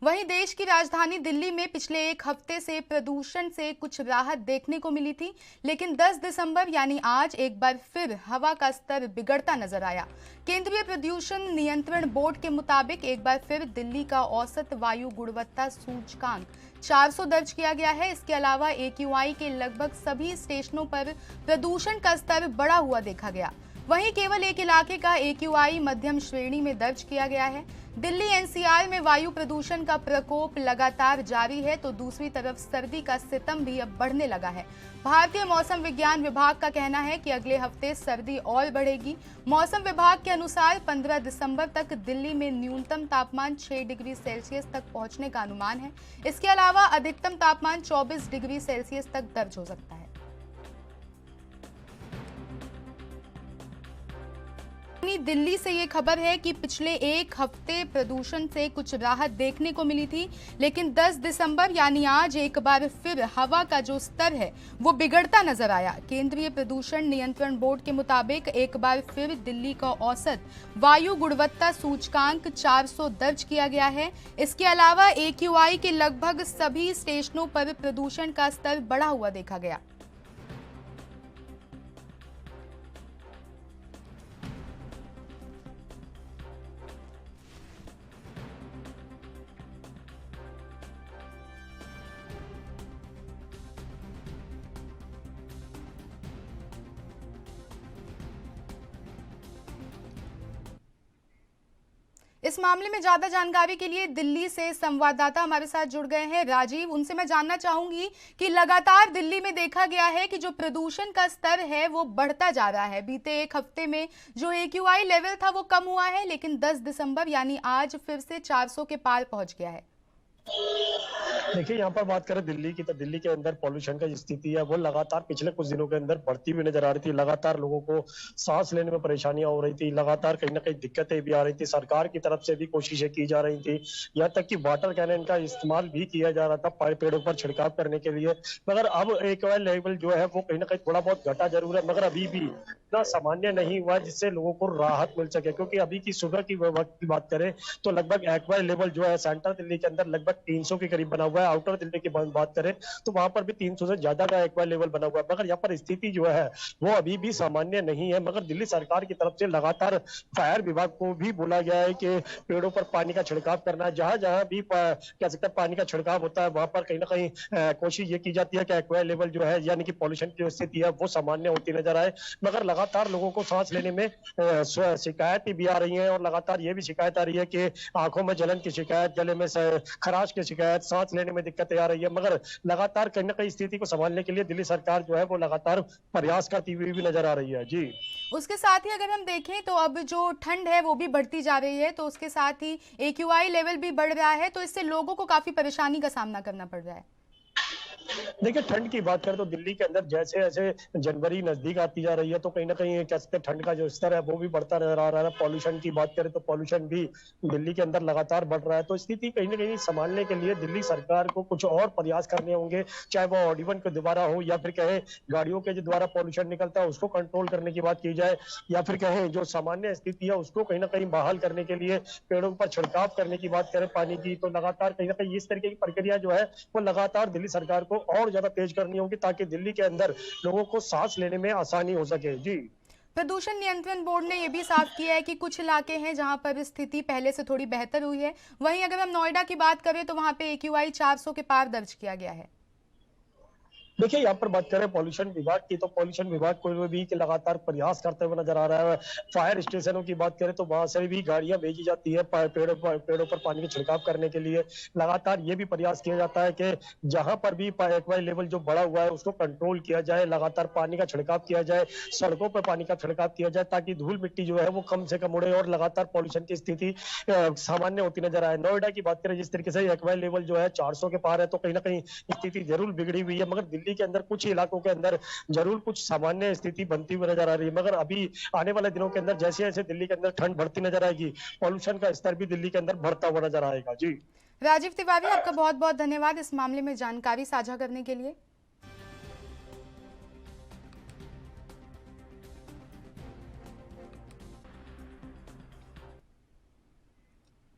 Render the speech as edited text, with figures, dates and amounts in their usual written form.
वहीं देश की राजधानी दिल्ली में पिछले एक हफ्ते से प्रदूषण से कुछ राहत देखने को मिली थी, लेकिन 10 दिसंबर यानी आज एक बार फिर हवा का स्तर बिगड़ता नजर आया। केंद्रीय प्रदूषण नियंत्रण बोर्ड के मुताबिक एक बार फिर दिल्ली का औसत वायु गुणवत्ता सूचकांक 400 दर्ज किया गया है। इसके अलावा AQI के लगभग सभी स्टेशनों पर प्रदूषण का स्तर बढ़ा हुआ देखा गया। वहीं केवल एक इलाके का AQI मध्यम श्रेणी में दर्ज किया गया है। दिल्ली NCR में वायु प्रदूषण का प्रकोप लगातार जारी है, तो दूसरी तरफ सर्दी का सितम भी अब बढ़ने लगा है। भारतीय मौसम विज्ञान विभाग का कहना है कि अगले हफ्ते सर्दी और बढ़ेगी। मौसम विभाग के अनुसार 15 दिसंबर तक दिल्ली में न्यूनतम तापमान 6 डिग्री सेल्सियस तक पहुंचने का अनुमान है। इसके अलावा अधिकतम तापमान 24 डिग्री सेल्सियस तक दर्ज हो सकता है। दिल्ली से ये खबर है कि पिछले एक हफ्ते प्रदूषण से कुछ राहत देखने को मिली थी, लेकिन 10 दिसंबर यानी आज एक बार फिर हवा का जो स्तर है वो बिगड़ता नजर आया। केंद्रीय प्रदूषण नियंत्रण बोर्ड के मुताबिक एक बार फिर दिल्ली का औसत वायु गुणवत्ता सूचकांक 400 दर्ज किया गया है। इसके अलावा AQI के लगभग सभी स्टेशनों पर प्रदूषण का स्तर बढ़ा हुआ देखा गया। इस मामले में ज्यादा जानकारी के लिए दिल्ली से संवाददाता हमारे साथ जुड़ गए हैं राजीव। उनसे मैं जानना चाहूंगी कि लगातार दिल्ली में देखा गया है कि जो प्रदूषण का स्तर है वो बढ़ता जा रहा है। बीते एक हफ्ते में जो AQI लेवल था वो कम हुआ है, लेकिन 10 दिसंबर यानी आज फिर से 400 के पार पहुंच गया है। देखिए, यहाँ पर बात करें दिल्ली की, तो दिल्ली के अंदर पॉल्यूशन का जो स्थिति है वो लगातार पिछले कुछ दिनों के अंदर बढ़ती हुई नजर आ रही थी। लगातार लोगों को सांस लेने में परेशानियां हो रही थी, लगातार कहीं ना कहीं दिक्कतें भी आ रही थी। सरकार की तरफ से भी कोशिशें की जा रही थी, यहाँ तक कि वाटर कैनन का इस्तेमाल भी किया जा रहा था पेड़ों पर छिड़काव करने के लिए। मगर अब AQI लेवल जो है वो कहीं ना कहीं थोड़ा बहुत घटा जरूर है, मगर अभी भी इतना सामान्य नहीं हुआ जिससे लोगों को राहत मिल सके। क्योंकि अभी की सुबह की वक्त की बात करें तो लगभग AQI लेवल जो है सेंट्रल दिल्ली के अंदर लगभग 300 के करीब बना हुआ है। आउटर दिल्ली की बात करें तो वहां पर भी 300 से ज्यादा का AQI लेवल बना हुआ है, मगर यहाँ पर स्थिति जो है वो अभी भी सामान्य नहीं है। मगर दिल्ली सरकार की तरफ से लगातार फायर विभाग को भी बोला गया है कि पेड़ों पर पानी का छिड़काव करना है। जहां जहां भी कह सकते हैं पानी का छिड़काव होता है वहां पर कहीं ना कहीं कोशिश ये की जाती है कि AQI लेवल जो है यानी कि पॉल्यूशन की जो स्थिति है वो सामान्य होती नजर आए। मगर लगातार लोगों को सांस लेने में शिकायत भी आ रही है, और लगातार ये भी शिकायत आ रही है कि आंखों में जलन की शिकायत, गले में खराश की शिकायत, सांस लेने में दिक्कतें आ रही है। मगर लगातार कहीं ना कहीं स्थिति को संभालने के लिए दिल्ली सरकार जो है वो लगातार प्रयास करती हुई भी नजर आ रही है। जी, उसके साथ ही अगर हम देखें तो अब जो ठंड है वो भी बढ़ती जा रही है, तो उसके साथ ही AQI लेवल भी बढ़ रहा है, तो इससे लोगों को काफी परेशानी का सामना करना पड़ रहा है। देखिए, ठंड की बात करें तो दिल्ली के अंदर जैसे जैसे जनवरी नजदीक आती जा रही है तो कहीं ना कहीं कह सकते हैं ठंड का जो स्तर है वो भी बढ़ता नजर आ रहा है। पॉल्यूशन की बात करें तो पॉल्यूशन भी दिल्ली के अंदर लगातार बढ़ रहा है। तो स्थिति कहीं ना कहीं संभालने के लिए दिल्ली सरकार को कुछ और प्रयास करने होंगे, चाहे वो ऑडिवन के द्वारा हो या फिर कहे गाड़ियों के जो द्वारा पॉल्यूशन निकलता है उसको कंट्रोल करने की बात की जाए, या फिर कहें जो सामान्य स्थिति है उसको कहीं ना कहीं बहाल करने के लिए पेड़ों पर छिड़काव करने की बात करें पानी की, तो लगातार कहीं ना कहीं इस तरीके की प्रक्रिया जो है वो लगातार दिल्ली सरकार को और ज्यादा तेज करनी होगी ताकि दिल्ली के अंदर लोगों को सांस लेने में आसानी हो सके। जी, प्रदूषण नियंत्रण बोर्ड ने यह भी साफ किया है कि कुछ इलाके हैं जहां पर स्थिति पहले से थोड़ी बेहतर हुई है। वहीं अगर हम नोएडा की बात करें तो वहां पे AQI 400 के पार दर्ज किया गया है। देखिए, यहाँ पर बात करें पॉल्यूशन विभाग की, तो पॉल्यूशन विभाग को भी लगातार प्रयास करते हुए नजर आ रहा है। फायर स्टेशनों की बात करें तो वहां से भी गाड़ियां भेजी जाती है पेड़ों पर पानी का छिड़काव करने के लिए। लगातार ये भी प्रयास किया जाता है कि जहां पर भी AQI लेवल जो बढ़ा हुआ है उसको कंट्रोल किया जाए, लगातार पानी का छिड़काव किया जाए, सड़कों पर पानी का छिड़काव किया जाए ताकि धूल मिट्टी जो है वो कम से कम उड़े और लगातार पॉल्यूशन की स्थिति सामान्य होती नजर आए। नोएडा की बात करें जिस तरीके से AQI लेवल जो है 400 के पार है तो कहीं ना कहीं स्थिति जरूर बिगड़ी हुई है, मगर दिल्ली के अंदर कुछ इलाकों के अंदर जरूर कुछ सामान्य स्थिति बनती हुई नजर आ रही है। मगर अभी आने वाले दिनों के अंदर जैसे जैसे दिल्ली के अंदर ठंड बढ़ती नजर आएगी, पॉल्यूशन का स्तर भी दिल्ली के अंदर बढ़ता हुआ नजर आएगा। जी, राजीव तिवारी, आपका बहुत बहुत धन्यवाद इस मामले में जानकारी साझा करने के लिए।